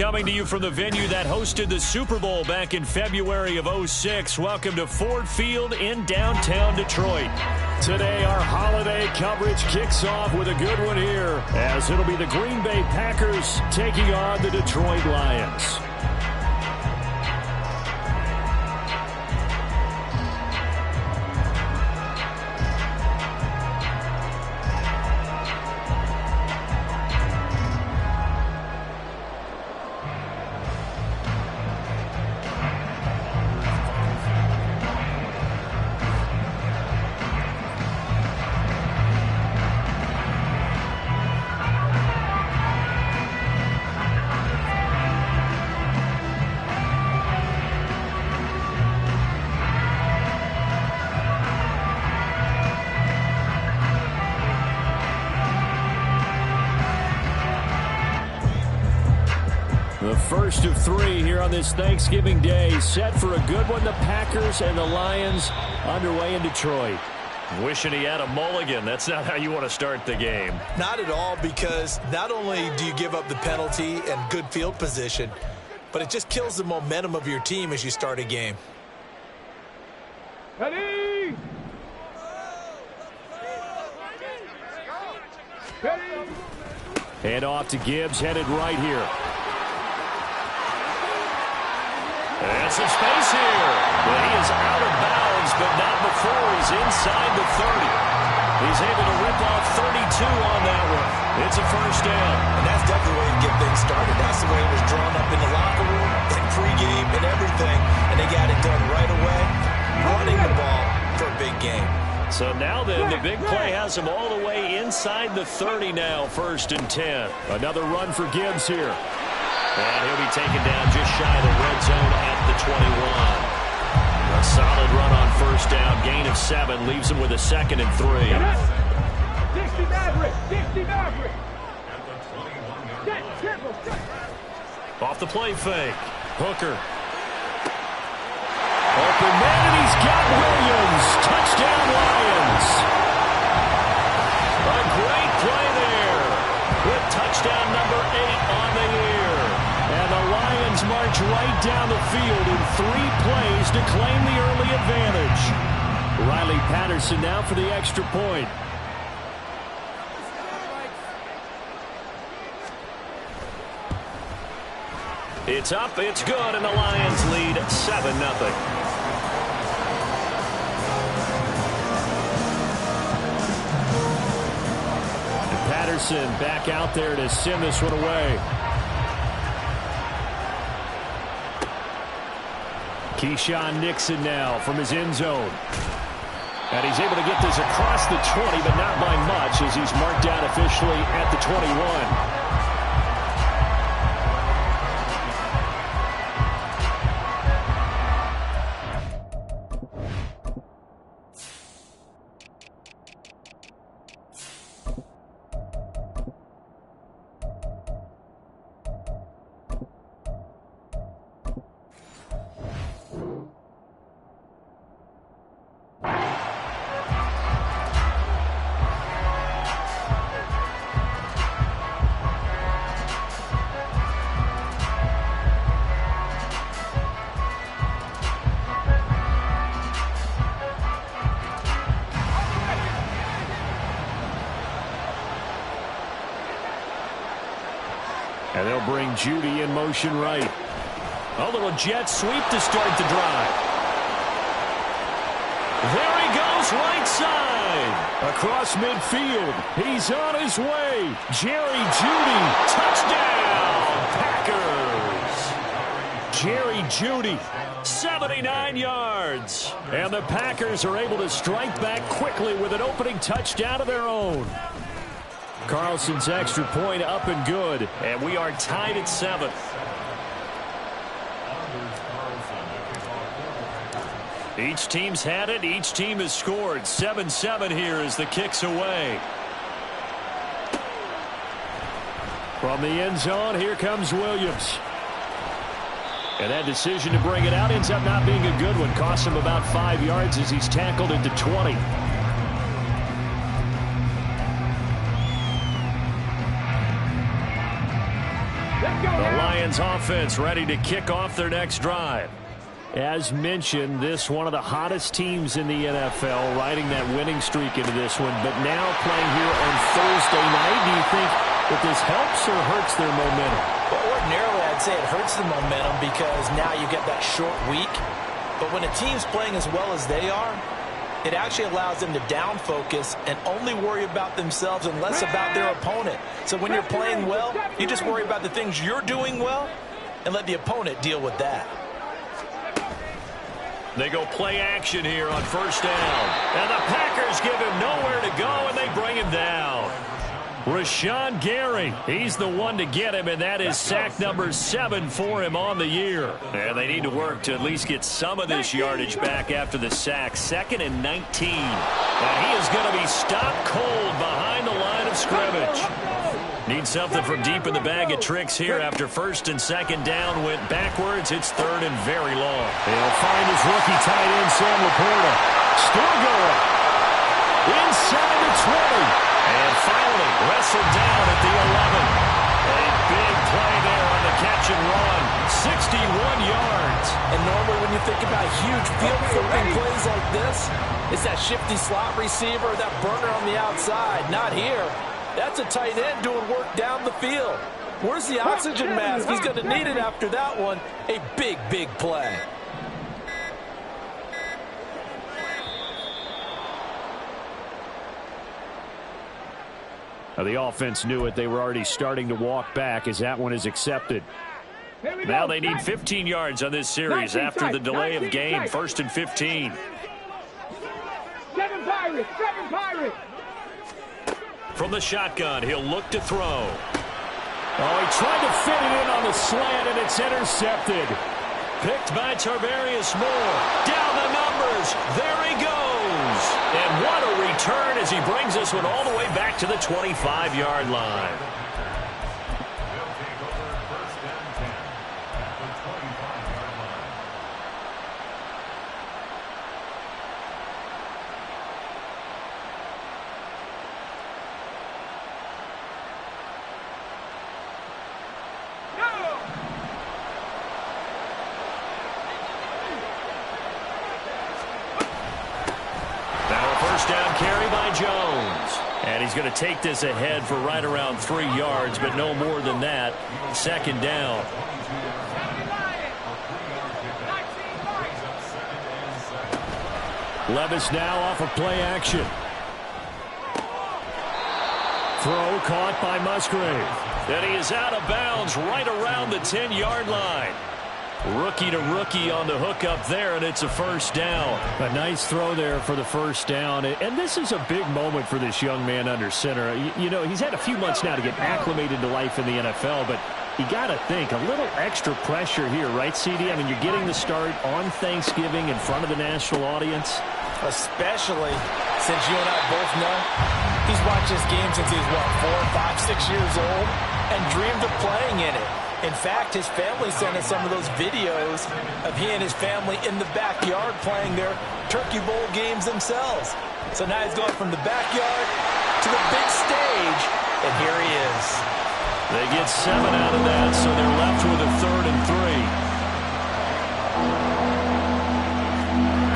coming to you from the venue that hosted the Super Bowl back in February of '06. Welcome to Ford Field in downtown Detroit. Today, our holiday coverage kicks off with a good one here, as it'll be the Green Bay Packers taking on the Detroit Lions. The first of three here on this Thanksgiving Day, set for a good one. The Packers and the Lions underway in Detroit. Wishing he had a mulligan. That's not how you want to start the game. Not at all, because not only do you give up the penalty and good field position, but it just kills the momentum of your team as you start a game. Ready? Hand off to Gibbs, headed right here. And some space here. But he is out of bounds, but not before he's inside the 30. He's able to rip off 32 on that one. It's a first down. And that's definitely the way to get things started. That's the way it was drawn up in the locker room and pregame and everything. And they got it done right away, running the ball for a big game. So now then, the big play has him all the way inside the 30 now, 1st and 10. Another run for Gibbs here. And he'll be taken down just shy of the red zone at the 21. A solid run on first down. Gain of 7 leaves him with a 2nd and 3. 60 Maverick! 60 Maverick! Off the play fake. Hooker. Open man, and he's got Williams. Touchdown, Lions. A great play there. With touchdown number 8 on the year. And the Lions march right down the field in 3 plays to claim the early advantage. Riley Patterson now for the extra point. It's up, it's good, and the Lions lead 7-0. Patterson back out there to send this one away. Keyshawn Nixon now from his end zone. And he's able to get this across the 20, but not by much, as he's marked out officially at the 21. And they'll bring Judy in motion right. A little jet sweep to start the drive. There he goes, right side. Across midfield. He's on his way. Jerry Judy. Touchdown, Packers. Jerry Judy, 79 yards. And the Packers are able to strike back quickly with an opening touchdown of their own. Carlson's extra point up and good. And we are tied at 7. Each team's had it. Each team has scored. 7-7 here as the kick's away. From the end zone, here comes Williams. And that decision to bring it out ends up not being a good one. Costs him about 5 yards as he's tackled into 20. The Lions offense ready to kick off their next drive. As mentioned, this one of the hottest teams in the NFL, riding that winning streak into this one, but now playing here on Thursday night. Do you think that this helps or hurts their momentum? Well, ordinarily, I'd say it hurts the momentum because now you get that short week. But when a team's playing as well as they are, it actually allows them to down focus and only worry about themselves and less about their opponent. So when you're playing well, you just worry about the things you're doing well and let the opponent deal with that. They go play action here on first down. And the Packers give him nowhere to go, and they bring him down. Rashawn Gary, he's the one to get him, and that is sack number 7 for him on the year. And they need to work to at least get some of this yardage back after the sack. 2nd and 19. And he is going to be stopped cold behind the line of scrimmage. Need something from deep in the bag of tricks here after 1st and 2nd down went backwards. It's 3rd and very long. He'll find his rookie tight end, Sam Laporta. Still going. Inside the 20. And finally wrestled down at the 11. A big play there on the catch and run. 61 yards. And normally when you think about huge field flipping plays like this, it's that shifty slot receiver, that burner on the outside. Not here. That's a tight end doing work down the field. Where's the oxygen mask? He's going to need it after that one. A big, big play. The offense knew it. They were already starting to walk back as that one is accepted. Now they need 15 yards on this series after the delay of game. 1st and 15. 7 Pirates! 7 Pirates! From the shotgun, he'll look to throw. Oh, he tried to fit it in on the slant, and it's intercepted. Picked by Tarvarius Moore. Down the numbers. There he goes. And what a return as he brings this one all the way back to the 25-yard line. Down carry by Jones. And he's going to take this ahead for right around 3 yards, but no more than that. 2nd down. Levis now off of play action. Throw caught by Musgrave. And he is out of bounds right around the 10-yard line. Rookie to rookie on the hook up there, and it's a 1st down. A nice throw there for the 1st down. And this is a big moment for this young man under center. You know, he's had a few months now to get acclimated to life in the NFL, but you got to think, a little extra pressure here, right, CD? I mean, you're getting the start on Thanksgiving in front of the national audience. Especially since you and I both know he's watched this game since he was, what, 4, 5, 6 years old and dreamed of playing in it. In fact, his family sent us some of those videos of he and his family in the backyard playing their Turkey Bowl games themselves. So now he's going from the backyard to the big stage, and here he is. They get 7 out of that, so they're left with a 3rd and 3.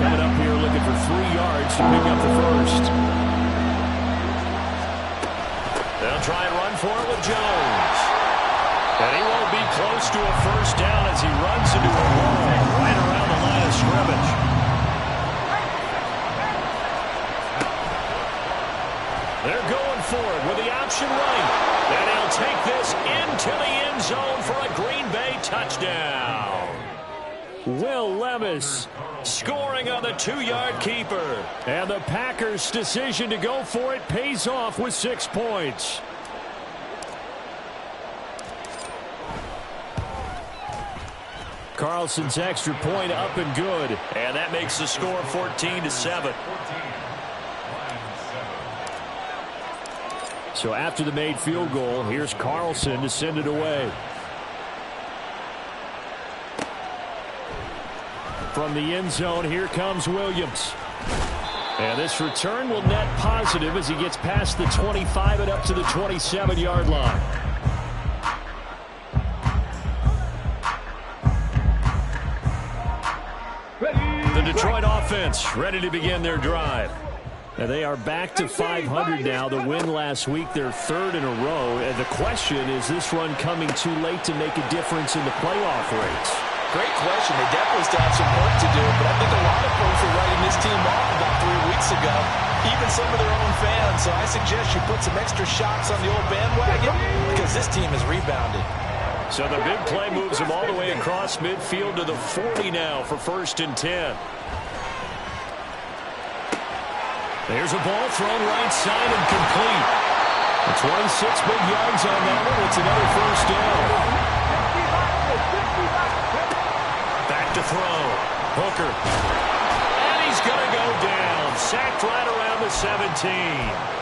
Coming up here looking for 3 yards to pick up the 1st. They'll try and run for it with Jones. And he won't be close to a 1st down as he runs into a wall right around the line of scrimmage. They're going for it with the option right. And he'll take this into the end zone for a Green Bay touchdown. Will Levis scoring on the 2-yard keeper. And the Packers' decision to go for it pays off with 6 points. Carlson's extra point up and good. And that makes the score 14-7. So after the made field goal, here's Carlson to send it away. From the end zone, here comes Williams. And this return will net positive as he gets past the 25 and up to the 27-yard line. offense ready to begin their drive. And they are back to 500 now. The win last week, their third in a row. And the question, is this run coming too late to make a difference in the playoff race? Great question. They definitely still have some work to do, but I think a lot of folks were writing this team off about 3 weeks ago, even some of their own fans. So I suggest you put some extra shots on the old bandwagon because this team has rebounded. So the big play moves them all the way across midfield to the 40 now for 1st and 10. There's a ball thrown right side and complete. It's 26 big yards on that one. It's another 1st down. Back to throw. Hooker. And he's going to go down. Sacked right around the 17.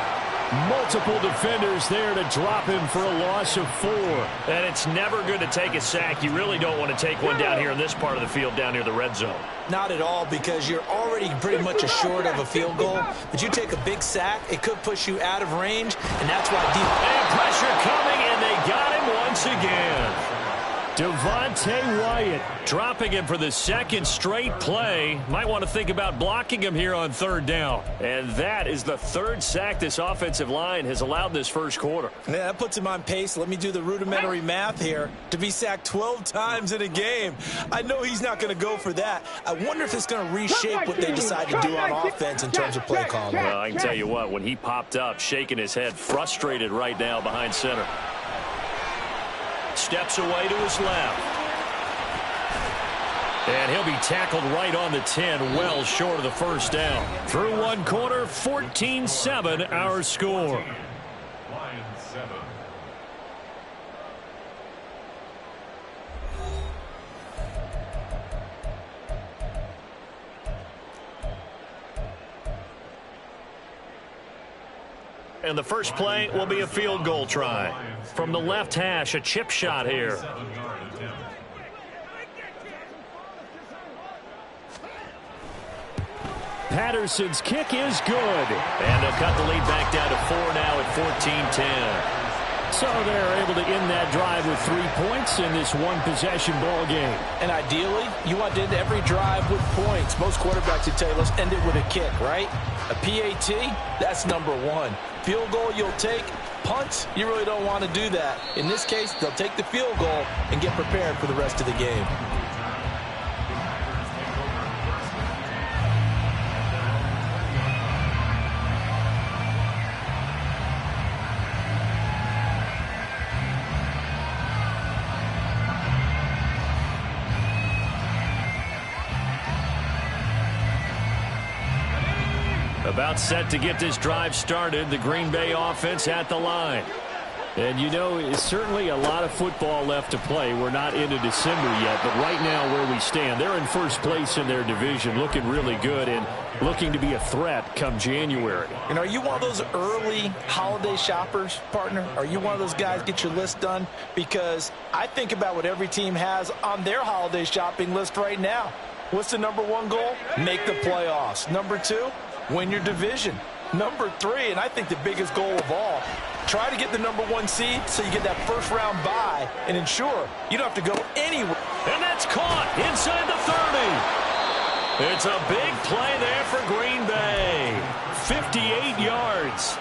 Multiple defenders there to drop him for a loss of 4. And it's never good to take a sack. You really don't want to take one down here in this part of the field down near the red zone. Not at all, because you're already pretty much assured of a field goal. But you take a big sack, it could push you out of range, and that's why deep. And pressure coming, and they got him once again. Devontae Wyatt dropping him for the 2nd straight play. Might want to think about blocking him here on 3rd down. And that is the 3rd sack this offensive line has allowed this 1st quarter. Yeah, that puts him on pace. Let me do the rudimentary math here. To be sacked 12 times in a game, I know he's not going to go for that. I wonder if it's going to reshape what they decide to do on offense in terms of play calling. Well, I can tell you what, when he popped up, shaking his head, frustrated right now behind center. Steps away to his left. And he'll be tackled right on the 10, well short of the 1st down. Through 1 quarter, 14-7 our score. And the first play will be a field goal try. From the left hash, a chip shot here. Patterson's kick is good. And they'll cut the lead back down to 4 now at 14-10. So they're able to end that drive with 3 points in this one-possession ball game. And ideally, you want to end every drive with points. Most quarterbacks would tell you, let's end it with a kick, right? A PAT, that's number 1. Field goal you'll take. Punts, you really don't want to do that. In this case, they'll take the field goal and get prepared for the rest of the game. About set to get this drive started, the Green Bay offense at the line. And you know, it's certainly a lot of football left to play. We're not into December yet, but right now where we stand, they're in 1st place in their division, looking really good and looking to be a threat come January. And are you one of those early holiday shoppers, partner? Are you one of those guys get your list done? Because I think about what every team has on their holiday shopping list right now. What's the number 1 goal? Make the playoffs. Number 2? Win your division. Number 3, and I think the biggest goal of all, try to get the number 1 seed so you get that 1st round bye and ensure you don't have to go anywhere. And that's caught inside the 30. It's a big play there for Green Bay. 58 yards.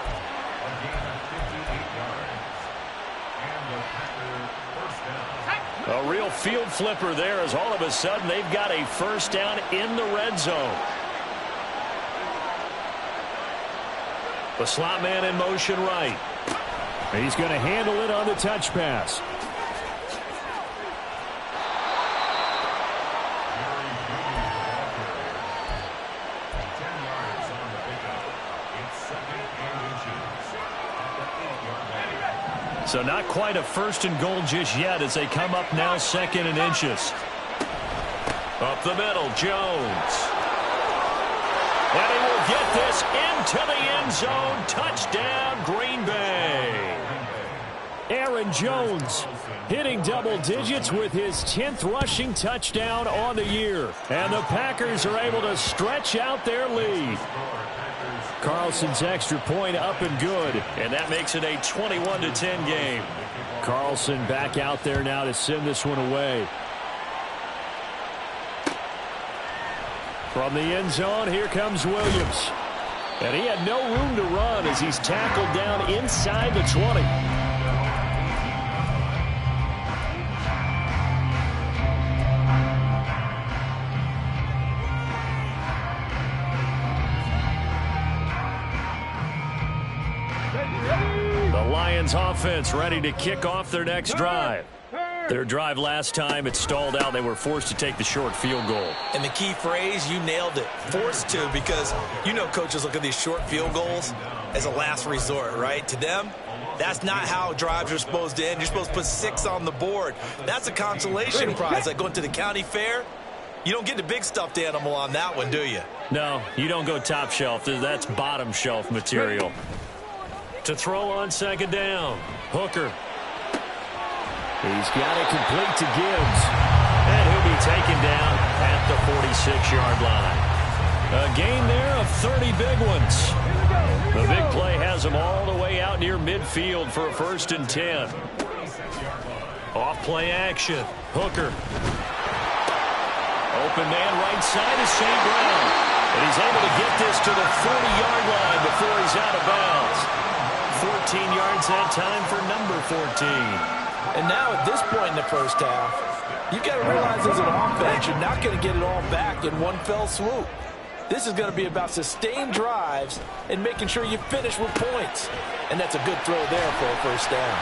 A real field flipper there as all of a sudden they've got a 1st down in the red zone. The slot man in motion right. He's going to handle it on the touch pass. So not quite a 1st and goal just yet as they come up now 2nd and inches. Up the middle, Jones. And he will get this into the end zone. Touchdown, Green Bay. Aaron Jones hitting double digits with his 10th rushing touchdown on the year. And the Packers are able to stretch out their lead. Carlson's extra point up and good. And that makes it a 21-10 game. Carlson back out there now to send this one away. From the end zone, here comes Williams. And he had no room to run as he's tackled down inside the 20. The Lions offense ready to kick off their next drive. Their drive last time, it stalled out. They were forced to take the short field goal. And the key phrase, you nailed it. Forced to, because you know coaches look at these short field goals as a last resort, right? To them, that's not how drives are supposed to end. You're supposed to put 6 on the board. That's a consolation prize. Like going to the county fair, you don't get the big stuffed animal on that one, do you? No, you don't go top shelf. That's bottom shelf material. To throw on second down, Hooker. He's got it complete to Gibbs. And he'll be taken down at the 46-yard line. A gain there of 30 big ones. The big play has him all the way out near midfield for a 1st and 10. Off play action. Hooker. Open man right side is St. Brown. And he's able to get this to the 40-yard line before he's out of bounds. 14 yards that time for number 14. And now at this point in the first half, you've got to realize as an offense, you're not going to get it all back in one fell swoop. This is going to be about sustained drives and making sure you finish with points. And that's a good throw there for a first down.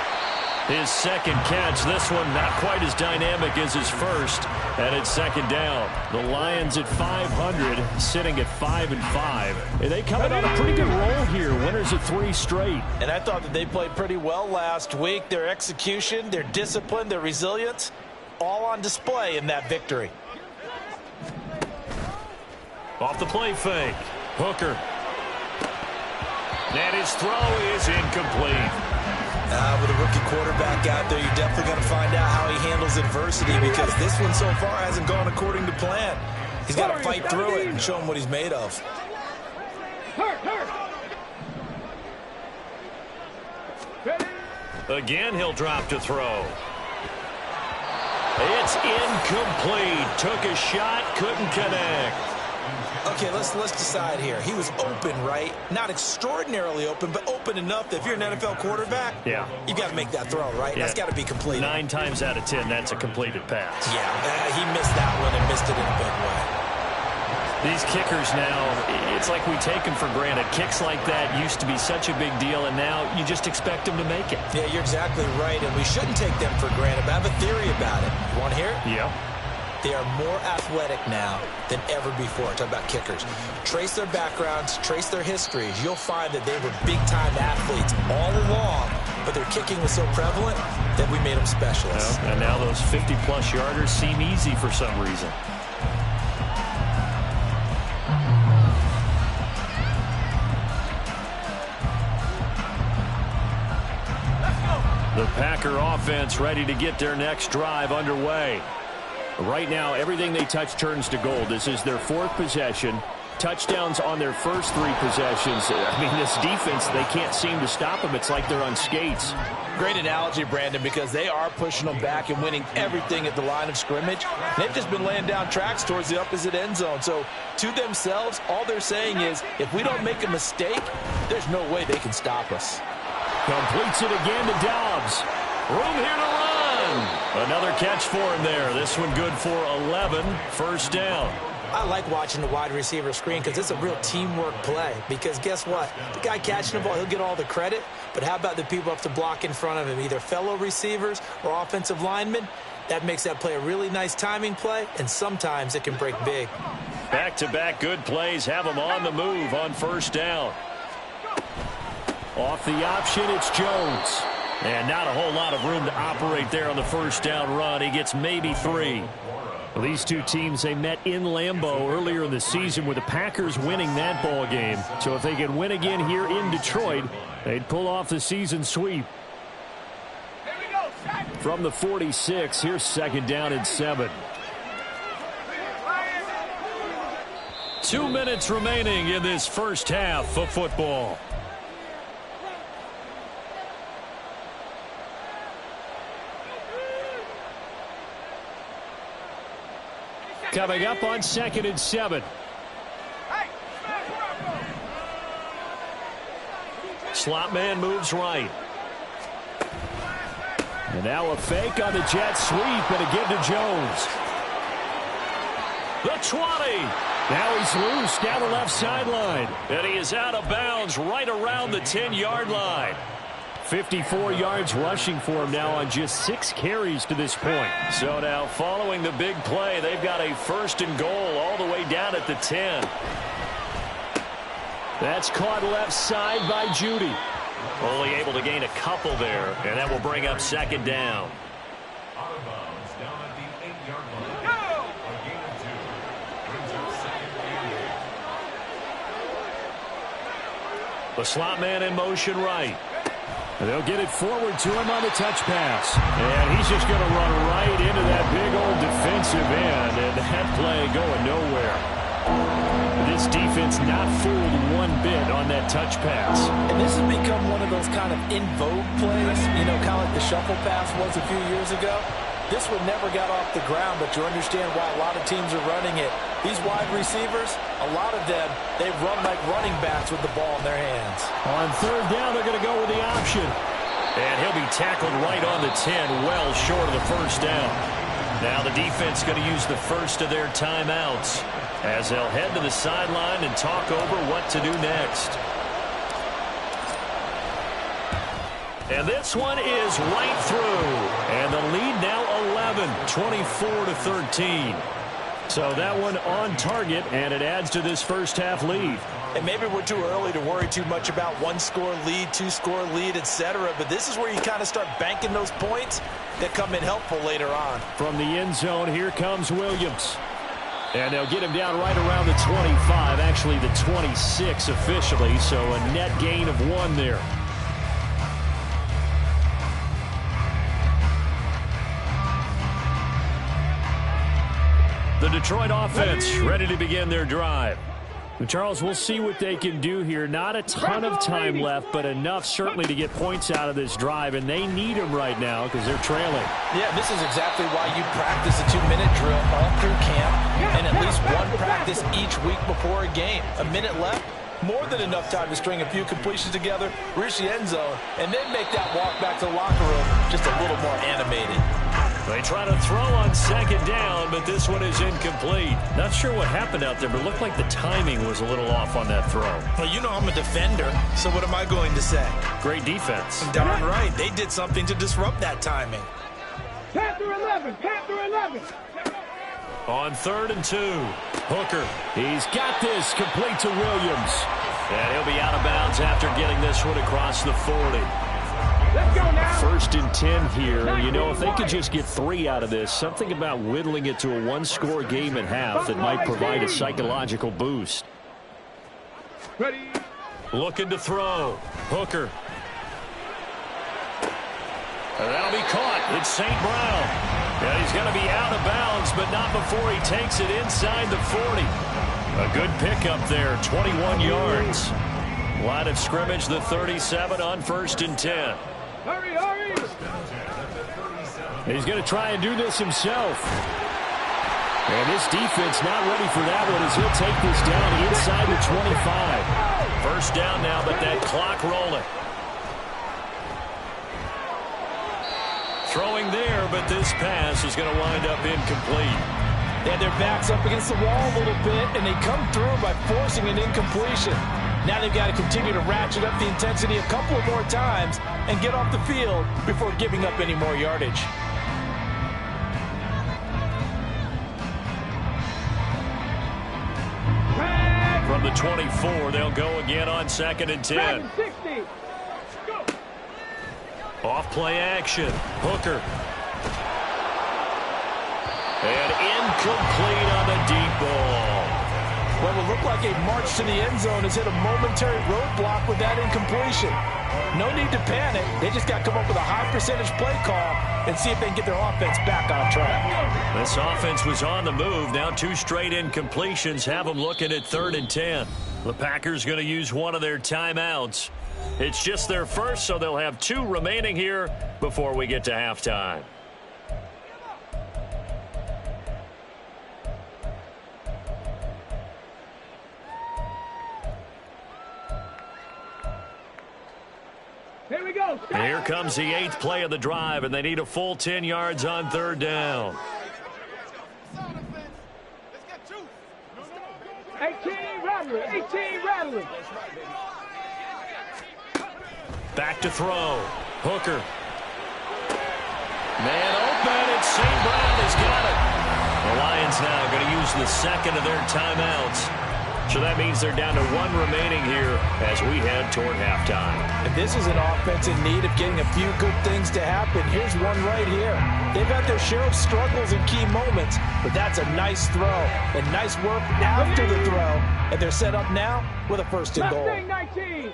His second catch, this one not quite as dynamic as his first, and it's second down. The Lions at 500, sitting at 5-5. And they coming on a pretty good roll here, winners of 3 straight. And I thought that they played pretty well last week. Their execution, their discipline, their resilience, all on display in that victory. Off the play fake, Hooker. And his throw is incomplete. With a rookie quarterback out there, you're definitely going to find out how he handles adversity, because this one so far hasn't gone according to plan. He's got to fight through it and show him what he's made of. Again, he'll drop to throw. It's incomplete. Took a shot, couldn't connect. Okay, let's decide here. He was open, right? Not extraordinarily open, but open enough that if you're an NFL quarterback, yeah, you got to make that throw, right? Yeah. That's got to be completed. 9 times out of 10, that's a completed pass. Yeah, he missed that one and missed it in a big way. These kickers now, it's like we take them for granted. Kicks like that used to be such a big deal, and now you just expect them to make it. Yeah, you're exactly right, and we shouldn't take them for granted, but I have a theory about it. You want to hear it? Yeah. They are more athletic now than ever before. Talk about kickers. Trace their backgrounds, trace their histories. You'll find that they were big-time athletes all along, but their kicking was so prevalent that we made them specialists. Well, and now those 50-plus yarders seem easy for some reason. The Packer offense ready to get their next drive underway. Right now, everything they touch turns to gold. This is their 4th possession. Touchdowns on their first 3 possessions. I mean, this defense, they can't seem to stop them. It's like they're on skates. Great analogy, Brandon, because they are pushing them back and winning everything at the line of scrimmage. They've just been laying down tracks towards the opposite end zone. So, to themselves, all they're saying is, if we don't make a mistake, there's no way they can stop us. Completes it again to Dobbs. Room here to run. Another catch for him there. This one good for 11. First down. I like watching the wide receiver screen because it's a real teamwork play. Because guess what? The guy catching the ball, he'll get all the credit. But how about the people up to block in front of him, either fellow receivers or offensive linemen? That makes that play a really nice timing play, and sometimes it can break big. Back-to-back good plays have him on the move on first down. Off the option, it's Jones. And not a whole lot of room to operate there on the first down run. He gets maybe 3. Well, these two teams, they met in Lambeau earlier in the season with the Packers winning that ball game. So if they can win again here in Detroit, they'd pull off the season sweep. From the 46, here's second down and 7. 2 minutes remaining in this first half of football. Coming up on second and 7. Slot man moves right. And now a fake on the jet sweep and a give to Jones. The 20. Now he's loose down the left sideline. And he is out of bounds right around the 10-yard line. 54 yards rushing for him now on just 6 carries to this point. So now following the big play, they've got a 1st and goal all the way down at the 10. That's caught left side by Judy. Only able to gain a couple there, and that will bring up 2nd down. Out of bounds down at the 8-yard line. A gain of 2. Brings up 2nd and 8. The slot man in motion right. And they'll get it forward to him on the touch pass. And he's just going to run right into that big old defensive end, and that play going nowhere. This defense not fooled one bit on that touch pass. And this has become one of those kind of in vogue plays, you know, kind of like the shuffle pass was a few years ago. This one never got off the ground, but you understand why a lot of teams are running it. These wide receivers, a lot of them, they run like running backs with the ball in their hands. On 3rd down, they're going to go with the option. And he'll be tackled right on the 10, well short of the 1st down. Now the defense going to use the first of their timeouts as they'll head to the sideline and talk over what to do next. And this one is right through. And the lead now 11, 24-13. So that one on target, and it adds to this first half lead. And maybe we're too early to worry too much about 1-score lead, 2-score lead, etc. But this is where you kind of start banking those points that come in helpful later on. From the end zone, here comes Williams. And they'll get him down right around the 25, actually the 26 officially, so a net gain of 1 there. The Detroit offense ready to begin their drive. Charles, we'll see what they can do here. Not a ton of time left, but enough certainly to get points out of this drive, and they need them right now because they're trailing. Yeah, this is exactly why you practice a 2-minute drill all through camp and at least one practice each week before a game. A minute left, more than enough time to string a few completions together, reach the end zone, and then make that walk back to the locker room just a little more animated. They try to throw on 2nd down, but this one is incomplete. Not sure what happened out there, but it looked like the timing was a little off on that throw. Well, you know I'm a defender, so what am I going to say? Great defense. Darn right. They did something to disrupt that timing. Panther 11, Panther 11. On 3rd and 2, Hooker. He's got this complete to Williams. And he'll be out of bounds after getting this one across the 40. Let's go now. 1st and 10 here. And you know, if they could just get 3 out of this, something about whittling it to a 1-score game at half that might provide a psychological boost. Ready. Looking to throw. Hooker. And that'll be caught. It's St. Brown. And he's going to be out of bounds, but not before he takes it inside the 40. A good pickup there, 21 yards. Line of scrimmage, the 37 on 1st and 10. Hurry, hurry. He's going to try and do this himself. And this defense not ready for that one as he'll take this down inside the 25. 1st down now, but that clock rolling. Throwing there, but this pass is going to wind up incomplete. They had their backs up against the wall a little bit, and they come through by forcing an incompletion. Now they've got to continue to ratchet up the intensity a couple of more times and get off the field before giving up any more yardage. From the 24, they'll go again on 2nd and 10. 60. Go. Off play action. Hooker. And incomplete on the deep ball. What will look like a march to the end zone has hit a momentary roadblock with that incompletion. No need to panic. They just got to come up with a high percentage play call and see if they can get their offense back on track. This offense was on the move. Now 2 straight incompletions have them looking at 3rd and 10. The Packers going to use one of their timeouts. It's just their first, so they'll have 2 remaining here before we get to halftime. we go. And here comes the 8th play of the drive, and they need a full 10 yards on 3rd down. 18 rattling. 18 rattling. Back to throw. Hooker. Man open, and St. Brown has got it. The Lions now going to use the second of their timeouts. So that means they're down to 1 remaining here as we head toward halftime. And this is an offense in need of getting a few good things to happen. Here's one right here. They've had their share of struggles in key moments, but that's a nice throw and nice work after the throw. And they're set up now with a 1st and goal. 19.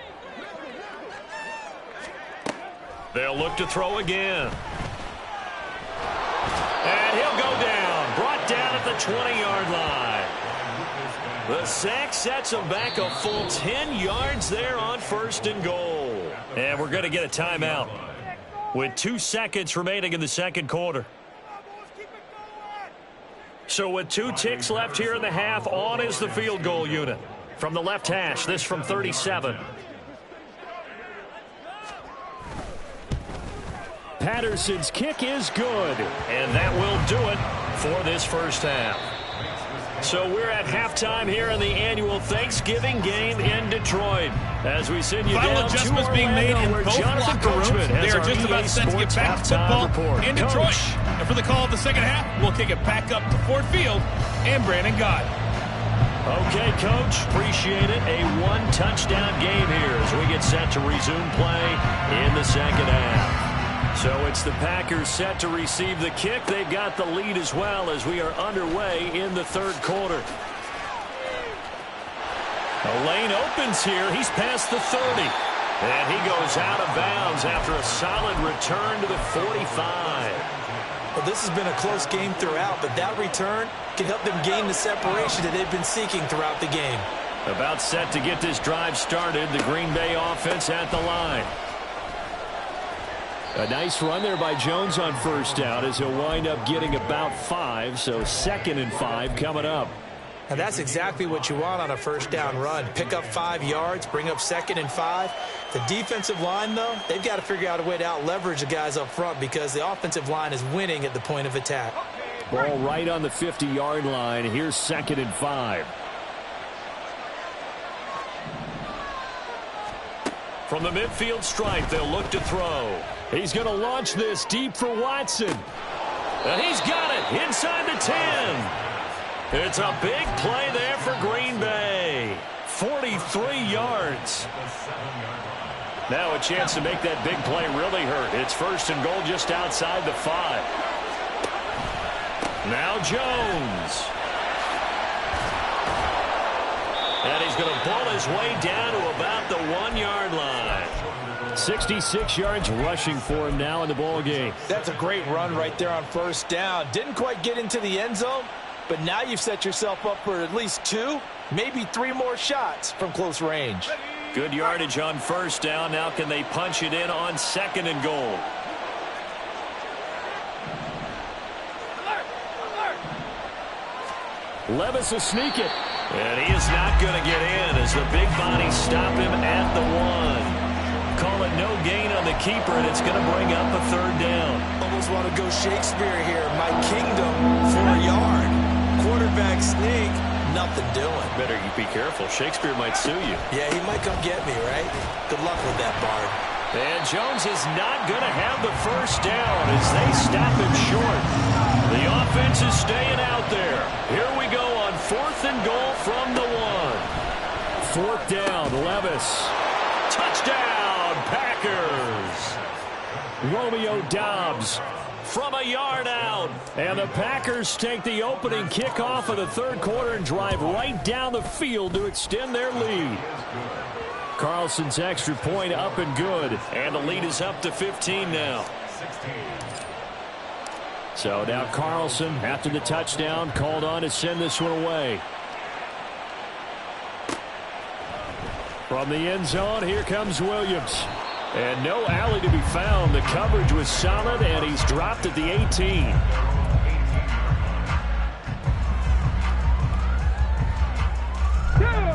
They'll look to throw again. And he'll go down. Brought down at the 20-yard line. The sack sets him back a full 10 yards there on 1st and goal. And we're going to get a timeout with 2 seconds remaining in the 2nd quarter. So with 2 ticks left here in the half, on is the field goal unit. From the left hash, this from 37. Patterson's kick is good, and that will do it for this 1st half. So we're at halftime here in the annual Thanksgiving game in Detroit. As we send you Final down adjustments to being made in Orlando, both Jonathan locker rooms. Coachman They has are our just about EA set to get Sports back to halftime football report. in Coach. Detroit. And for the call of the 2nd half, we'll kick it back up to Ford Field and Brandon Gott. Okay, Coach, appreciate it. A 1-touchdown game here as we get set to resume play in the 2nd half. So it's the Packers set to receive the kick. They've got the lead as well as we are underway in the 3rd quarter. A lane opens here. He's past the 30. And he goes out of bounds after a solid return to the 45. Well, this has been a close game throughout, but that return can help them gain the separation that they've been seeking throughout the game. About set to get this drive started. The Green Bay offense at the line. A nice run there by Jones on 1st down as he'll wind up getting about 5. So 2nd and 5 coming up. Now that's exactly what you want on a 1st down run. Pick up 5 yards, bring up 2nd and 5. The defensive line, though, they've got to figure out a way to out-leverage the guys up front because the offensive line is winning at the point of attack. Ball right on the 50-yard line. Here's 2nd and 5. From the midfield stripe, they'll look to throw. He's going to launch this deep for Watson. And he's got it inside the 10. It's a big play there for Green Bay. 43 yards. Now a chance to make that big play really hurt. It's 1st and goal just outside the 5. Now Jones. And he's going to pull his way down to about the 1-yard line. 66 yards rushing for him now in the ball game. That's a great run right there on 1st down. Didn't quite get into the end zone, but now you've set yourself up for at least 2, maybe 3 more shots from close range. Good yardage on 1st down. Now can they punch it in on 2nd and goal? Levis will sneak it. And he is not going to get in as the big bodies stop him at the 1. Call it no gain on the keeper, and it's going to bring up a 3rd down. Almost want to go Shakespeare here. My kingdom for a yard. Quarterback sneak, nothing doing. Better you be careful. Shakespeare might sue you. Yeah, he might come get me, right? Good luck with that, Bard. And Jones is not going to have the 1st down as they stop him short. The offense is staying out there. Here we go on 4th and goal from the 1. 4th down, Levis. Touchdown, Packers. Romeo Doubs from a yard out. And the Packers take the opening kickoff of the 3rd quarter and drive right down the field to extend their lead. Carlson's extra point up and good. And the lead is up to 15 now. So now Carlson, after the touchdown, called on to send this one away. From the end zone, here comes Williams. And no alley to be found. The coverage was solid, and he's dropped at the 18.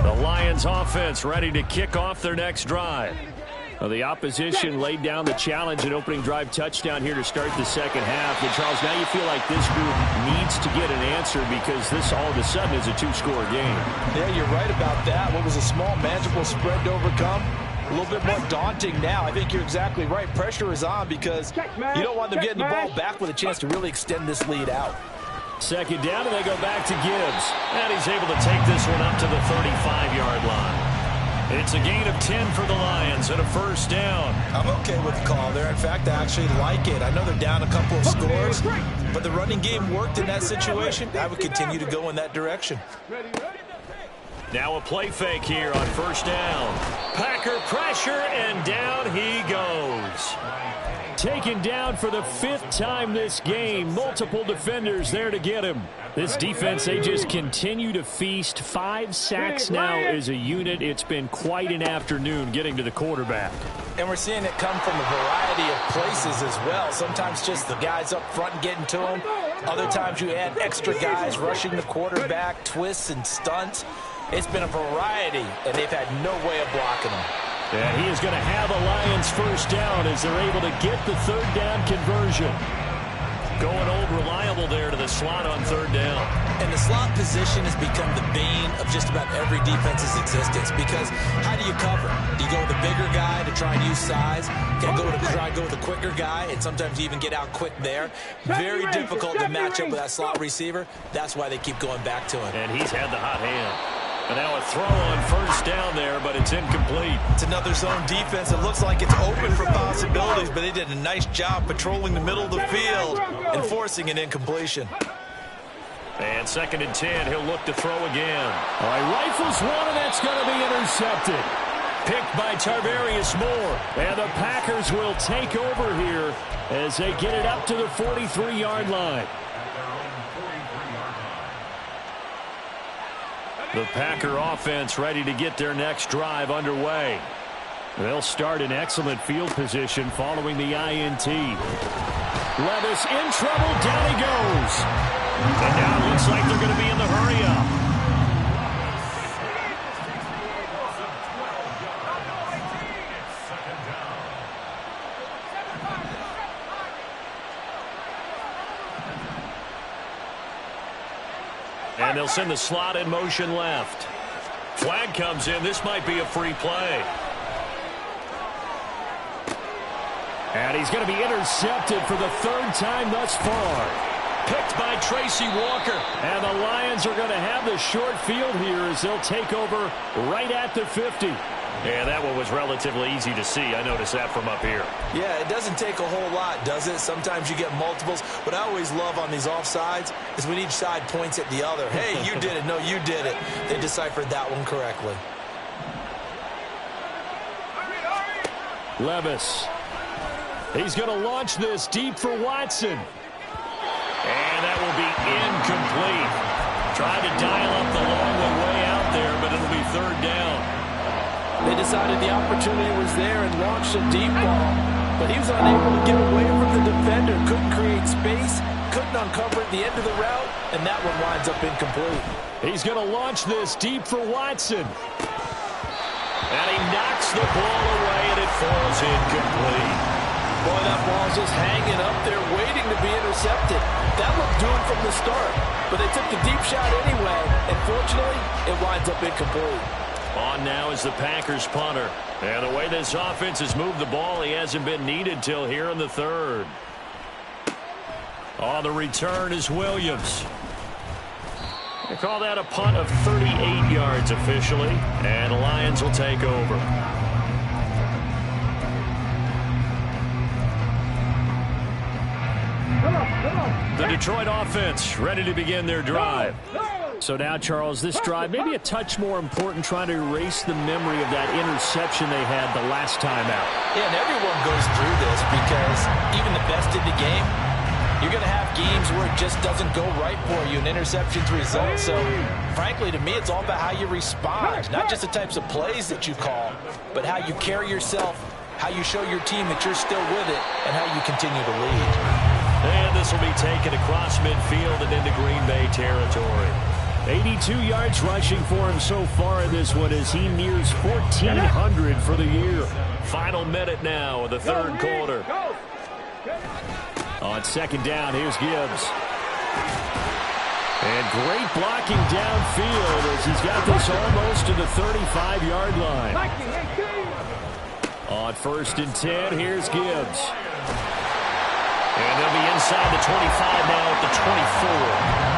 The Lions offense ready to kick off their next drive. Well, the opposition laid down the challenge and opening drive touchdown here to start the second half. And, Charles, now you feel like this group needs to get an answer because this all of a sudden is a two-score game. Yeah, you're right about that. What was a small, manageable spread to overcome? A little bit more daunting now. I think you're exactly right. Pressure is on because you don't want them getting the ball back with a chance to really extend this lead out. Second down, and they go back to Gibbs. And he's able to take this one up to the 35-yard line. It's a gain of 10 for the Lions and a first down. I'm okay with the call there. In fact, I actually like it. I know they're down a couple of scores, but the running game worked in that situation. I would continue to go in that direction. Now a play fake here on first down. Packer pressure, and down he goes. Taken down for the 5th time this game. Multiple defenders there to get him. This defense, they just continue to feast. 5 sacks now as a unit. It's been quite an afternoon getting to the quarterback. And we're seeing it come from a variety of places as well. Sometimes just the guys up front getting to him. Other times you add extra guys rushing the quarterback, twists and stunts. It's been a variety, and they've had no way of blocking him. And he is going to have a Lions first down as they're able to get the third down conversion. Going old reliable there to the slot on third down. And the slot position has become the bane of just about every defense's existence because how do you cover? Do you go with a bigger guy to try and use size? Can you try and go with a quicker guy and sometimes you even get out quick there? Very difficult to match up with that slot receiver. That's why they keep going back to him. And he's had the hot hand. And now a throw on first down there, but it's incomplete. It's another zone defense. It looks like it's open for possibilities, but they did a nice job patrolling the middle of the field and forcing an incompletion. And 2nd and 10, he'll look to throw again. All right, rifles one, and that's going to be intercepted. Picked by Tarvarius Moore. And the Packers will take over here as they get it up to the 43-yard line. The Packer offense ready to get their next drive underway. They'll start in excellent field position following the INT. Levis in trouble. Down he goes. And now it looks like they're going to be in the hurry-up. And they'll send the slot in motion left. Flag comes in. This might be a free play. And he's going to be intercepted for the 3rd time thus far. Picked by Tracy Walker. And the Lions are going to have the short field here as they'll take over right at the 50. Yeah, that one was relatively easy to see. I noticed that from up here. Yeah, it doesn't take a whole lot, does it? Sometimes you get multiples. What I always love on these offsides is when each side points at the other. Hey, you did it. No, you did it. They deciphered that one correctly. Levis. He's going to launch this deep for Watson. And that will be incomplete. Tried to dial up the long one way out there, but it'll be 3rd down. They decided the opportunity was there and launched a deep ball, but he was unable to get away from the defender, couldn't create space, couldn't uncover at the end of the route, and that one winds up incomplete. He's going to launch this deep for Watson. And he knocks the ball away, and it falls incomplete. Boy, that ball's just hanging up there waiting to be intercepted. That looked doomed from the start, but they took the deep shot anyway, and fortunately, it winds up incomplete. On now is the Packers punter. And the way this offense has moved the ball, he hasn't been needed till here in the 3rd. On the return is Williams. They call that a punt of 38 yards officially. And the Lions will take over. The Detroit offense ready to begin their drive. So now, Charles, this drive maybe a touch more important, trying to erase the memory of that interception they had the last time out. Yeah, and everyone goes through this because even the best in the game, you're going to have games where it just doesn't go right for you and interceptions result. So, frankly, to me, it's all about how you respond, not just the types of plays that you call, but how you carry yourself, how you show your team that you're still with it, and how you continue to lead. And this will be taken across midfield and into Green Bay territory. 82 yards rushing for him so far in this one as he nears 1,400 for the year. Final minute now of the third quarter. On second down, here's Gibbs. And great blocking downfield as he's got this almost to the 35-yard line. On first and 10, here's Gibbs. And they'll be inside the 25 now at the 24.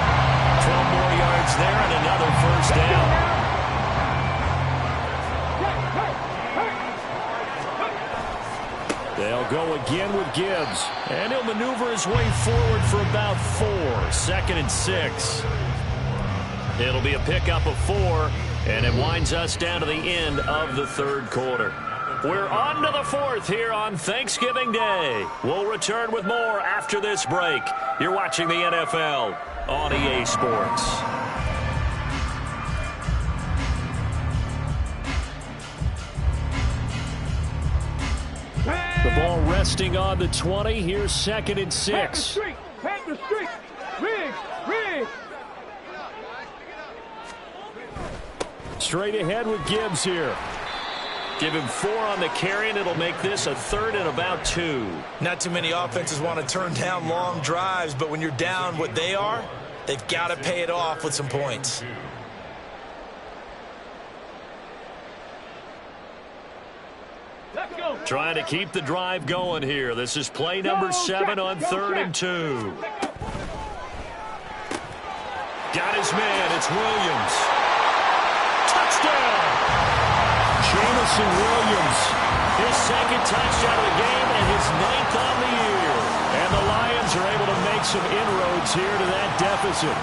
12 more yards there and another first down. They'll go again with Gibbs. And he'll maneuver his way forward for about 4. 2nd and 6. It'll be a pickup of 4, and it winds us down to the end of the third quarter. We're on to the fourth here on Thanksgiving Day. We'll return with more after this break. You're watching the NFL on EA Sports. The ball resting on the 20. Here's 2nd and 6. Panther Street. Riggs. Straight ahead with Gibbs here. Give him 4 on the carry, and it'll make this a 3rd and about 2. Not too many offenses want to turn down long drives, but when you're down what they are, they've got to pay it off with some points. Trying to keep the drive going here. This is play number 7 on 3rd and 2. Got his man. It's Williams. Touchdown! Jamison Williams. His 2nd touchdown of the game and his 9th on the year. And the Lions are able to make some inroads here to that deficit.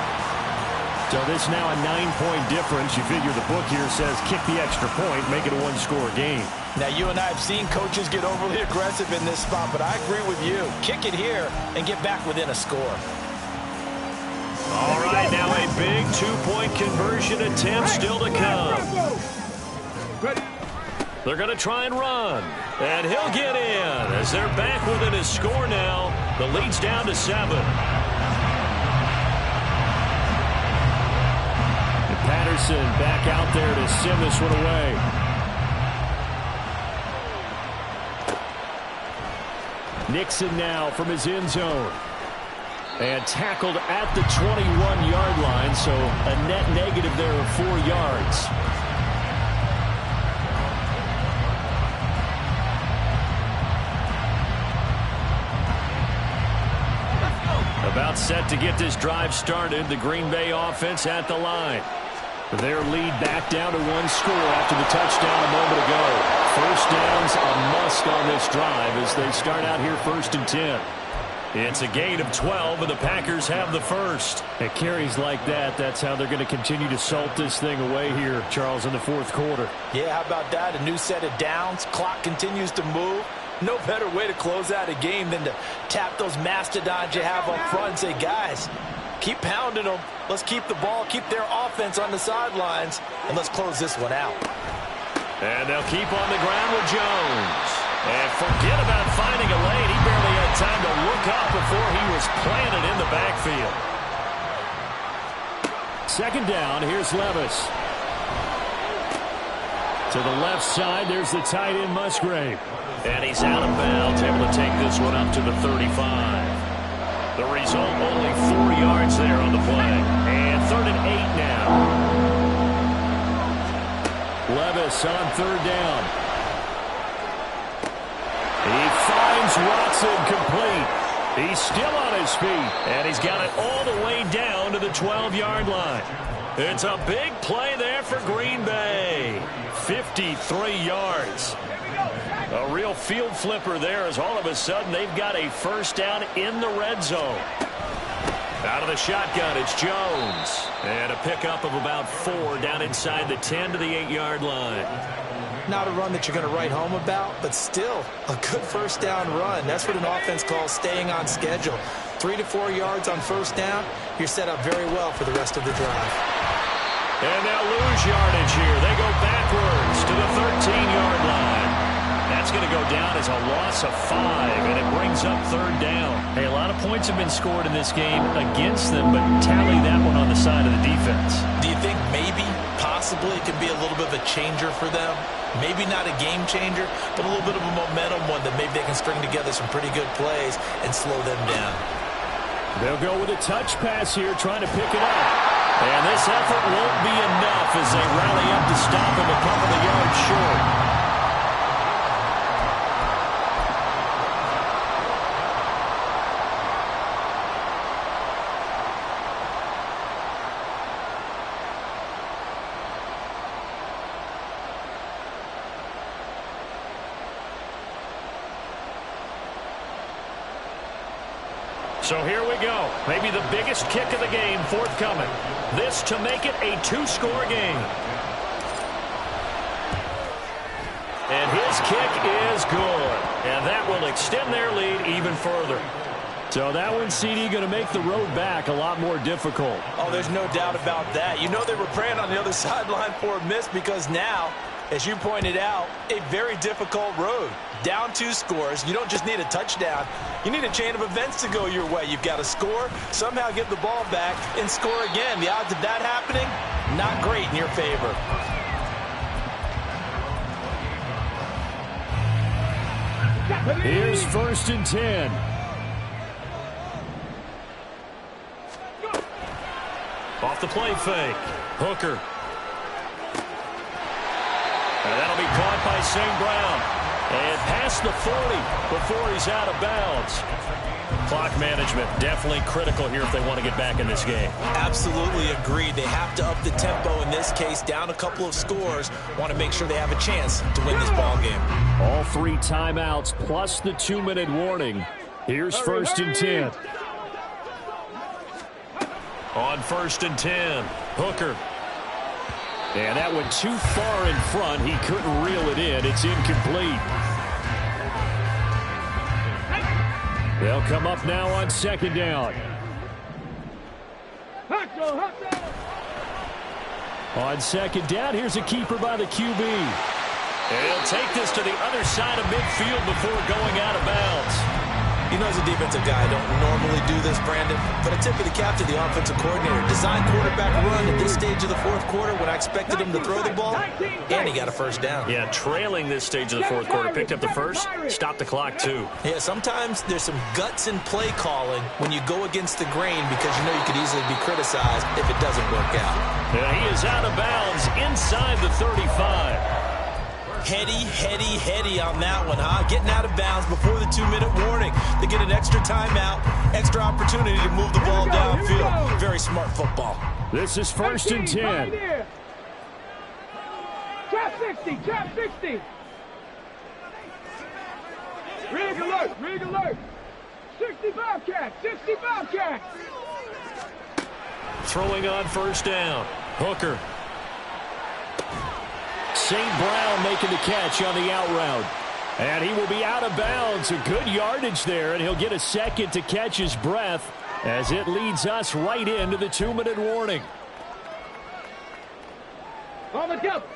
So this now a 9-point difference. You figure the book here says kick the extra point, make it a 1-score game. Now, you and I have seen coaches get overly aggressive in this spot, but I agree with you. Kick it here and get back within a score. All right, now a big 2-point conversion attempt still to come. They're going to try and run. And he'll get in as they're back within his score now. The lead's down to 7. Patterson back out there to send this one away. Nixon now from his end zone. And tackled at the 21-yard line, so a net negative there of 4 yards. About set to get this drive started. The Green Bay offense at the line. Their lead back down to 1 score after the touchdown a moment ago. First down's a must on this drive as they start out here 1st and 10. It's a gain of 12, and the Packers have the first. At carries like that, that's how they're going to continue to salt this thing away here, Charles, in the 4th quarter. Yeah, how about that? A new set of downs. Clock continues to move. No better way to close out a game than to tap those mastodons you have up front and say, guys, keep pounding them. Let's keep the ball, keep their offense on the sidelines, and let's close this one out. And they'll keep on the ground with Jones. And forget about finding a lane. He barely had time to look up before he was planted in the backfield. 2nd down, here's Levis. To the left side, there's the tight end Musgrave. And he's out of bounds, able to take this one up to the 35. The result, only 4 yards there on the play. And 3rd and 8 now. Levis on 3rd down. He finds Watson complete. He's still on his feet. And he's got it all the way down to the 12-yard line. It's a big play there for Green Bay. 53 yards. A real field flipper there as all of a sudden they've got a first down in the red zone. Out of the shotgun, it's Jones. And a pickup of about 4 down inside the 10 to the 8-yard line. Not a run that you're going to write home about, but still a good first down run. That's what an offense calls staying on schedule. 3 to 4 yards on first down, you're set up very well for the rest of the drive. And they'll lose yardage here. They go backwards to the 13-yard line. That's going to go down as a loss of 5, and it brings up 3rd down. Hey, a lot of points have been scored in this game against them, but tally that one on the side of the defense. Do you think maybe, possibly, it could be a little bit of a changer for them? Maybe not a game changer, but a little bit of a momentum one that maybe they can string together some pretty good plays and slow them down. They'll go with a touch pass here, trying to pick it up. And this effort won't be enough as they rally up to stop him a couple of yards short. So here we go. Maybe the biggest kick of the game forthcoming. This to make it a 2-score game. And his kick is good. And that will extend their lead even further. So that one, CD, going to make the road back a lot more difficult. Oh, there's no doubt about that. You know they were praying on the other sideline for a miss because now, as you pointed out, a very difficult road. Down 2 scores. You don't just need a touchdown. You need a chain of events to go your way. You've got to score, somehow get the ball back, and score again. The odds of that happening, not great in your favor. Here's 1st and 10. Off the play fake. Hooker. And that'll be caught by St. Brown. And past the 40 before he's out of bounds. Clock management definitely critical here if they want to get back in this game. Absolutely agreed. They have to up the tempo in this case, down a couple of scores. Want to make sure they have a chance to win this ball game. All 3 timeouts plus the 2-minute warning. Here's 1st and 10. On 1st and 10, Hooker. And that went too far in front. He couldn't reel it in. It's incomplete. They'll come up now on 2nd down. On 2nd down, here's a keeper by the QB. And he'll take this to the other side of midfield before going out of bounds. You know, as a defensive guy, I don't normally do this, Brandon, but I tip of the cap to the offensive coordinator. Design quarterback run at this stage of the 4th quarter when I expected him to throw the ball, and he got a 1st down. Yeah, trailing this stage of the 4th quarter. Picked up the 1st, stopped the clock, too. Yeah, sometimes there's some guts in play calling when you go against the grain because you know you could easily be criticized if it doesn't work out. And he is out of bounds inside the 35. Heady on that one, huh? Getting out of bounds before the 2-minute warning. They get an extra timeout, extra opportunity to move the ball downfield. Very smart football. This is 1st and 10. Trap 60, trap 60. Rig alert. 65 cat, 65 cat. Throwing on 1st down. Hooker. St. Brown making the catch on the out route. And he will be out of bounds. A good yardage there, and he'll get a second to catch his breath as it leads us right into the 2-minute warning.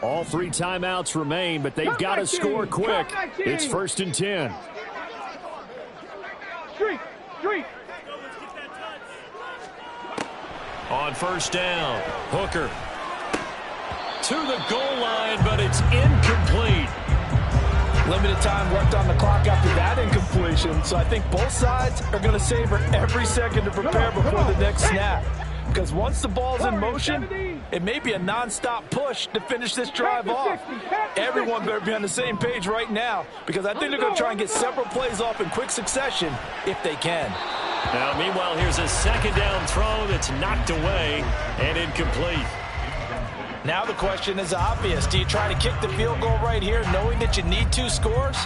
All 3 timeouts remain, but they've got to score quick. It's 1st and 10. Street. On 1st down, Hooker. To the goal line, but it's incomplete. Limited time left on the clock after that incompletion, so I think both sides are going to savor every second to prepare before the next snap. Because once the ball's in motion, it may be a non-stop push to finish this drive off. Everyone better be on the same page right now, because I think they're going to try and get several plays off in quick succession if they can. Now, meanwhile, here's a 2nd down throw that's knocked away and incomplete. Now the question is obvious. Do you try to kick the field goal right here knowing that you need 2 scores?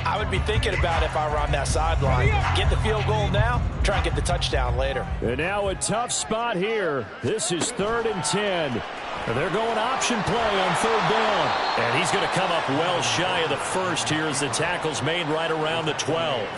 I would be thinking about it if I were on that sideline. Get the field goal now, try and get the touchdown later. And now a tough spot here. This is 3rd and 10. And they're going option play on 3rd down. And he's going to come up well shy of the 1st here as the tackle's made right around the 12.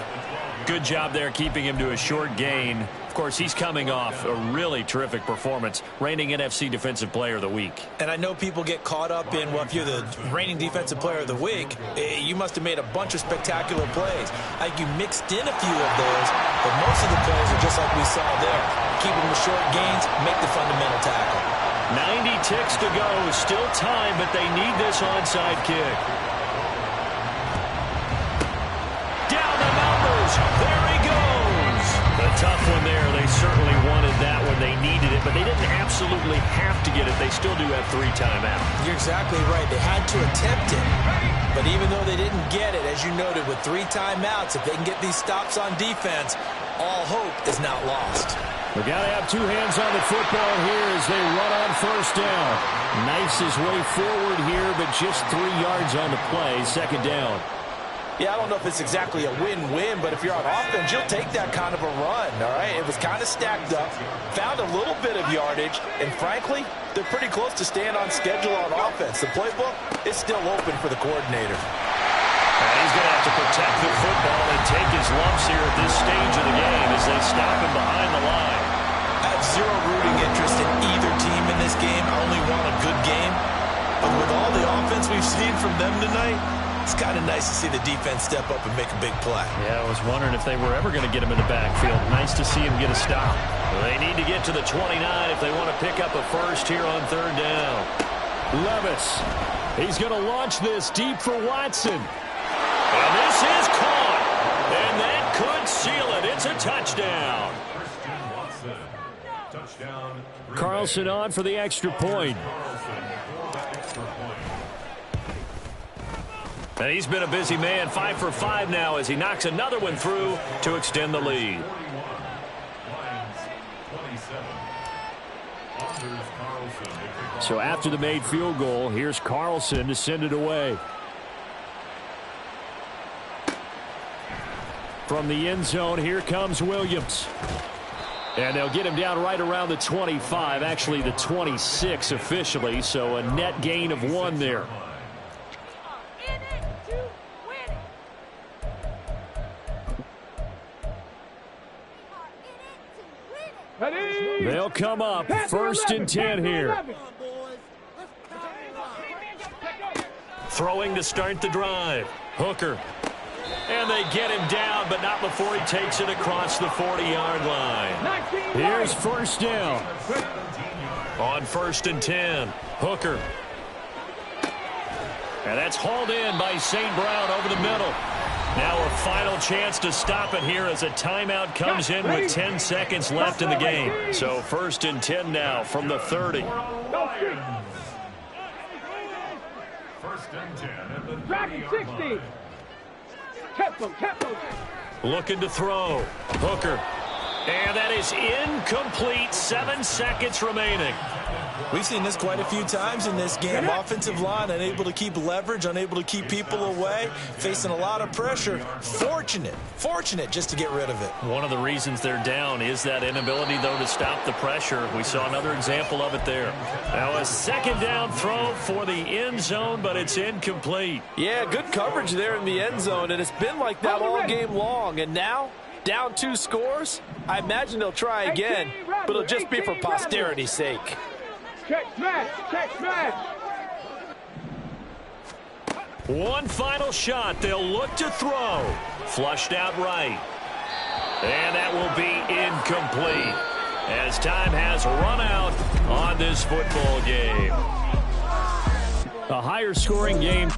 Good job there keeping him to a short gain. Of course, he's coming off a really terrific performance, reigning NFC Defensive Player of the Week. And I know people get caught up in, well, if you're the reigning Defensive Player of the Week, you must have made a bunch of spectacular plays. I think you mixed in a few of those, but most of the plays are just like we saw there. Keep them to short gains, make the fundamental tackle. 90 ticks to go. Still time, but they need this onside kick. Down the numbers. There he goes. A tough one there. They certainly wanted that when they needed it, but they didn't absolutely have to get it. They still do have 3 timeouts. You're exactly right. They had to attempt it. But even though they didn't get it, as you noted, with 3 timeouts, if they can get these stops on defense, all hope is not lost. We got to have 2 hands on the football here as they run on first down. Knifes his way forward here, but just 3 yards on the play. Second down. Yeah, I don't know if it's exactly a win-win, but if you're on offense, you'll take that kind of a run, all right? It was kind of stacked up, found a little bit of yardage, and frankly, they're pretty close to staying on schedule on offense. The playbook is still open for the coordinator. And he's going to have to protect the football and take his lumps here at this stage of the game as they stop him behind the line. I have zero rooting interest in either team in this game. I only want a good game. But with all the offense we've seen from them tonight, it's kind of nice to see the defense step up and make a big play. Yeah, I was wondering if they were ever going to get him in the backfield. Nice to see him get a stop. Well, they need to get to the 29 if they want to pick up a first here on third down. Levis, he's going to launch this deep for Watson. And this is caught. And that could seal it. It's a touchdown. Carlson on for the extra point. And he's been a busy man, 5 for 5 now as he knocks another one through to extend the lead. So after the made field goal, here's Carlson to send it away. From the end zone, here comes Williams. And they'll get him down right around the 25, actually the 26 officially, so a net gain of 1 there. They'll come up, 1st and 10 here. Throwing to start the drive. Hooker. And they get him down, but not before he takes it across the 40-yard line. Here's first down. On 1st and 10, Hooker. And that's hauled in by St. Brown over the middle. Now a final chance to stop it here as a timeout comes in with 10 seconds left in the game. So 1st and 10 now from the 30. 1st and 10 at the Dragon 60. Tempo. Looking to throw. Hooker. And that is incomplete. 7 seconds remaining. We've seen this quite a few times in this game. Offensive line unable to keep leverage, unable to keep people away, facing a lot of pressure. Fortunate just to get rid of it. One of the reasons they're down is that inability, though, to stop the pressure. We saw another example of it there. Now a second down throw for the end zone, but it's incomplete. Yeah, good coverage there in the end zone, and it's been like that all game long. And now, down 2 scores, I imagine they'll try again, but it'll just be for posterity's sake. Check smash. One final shot. They'll look to throw. Flushed out right. And that will be incomplete as time has run out on this football game. A higher scoring game.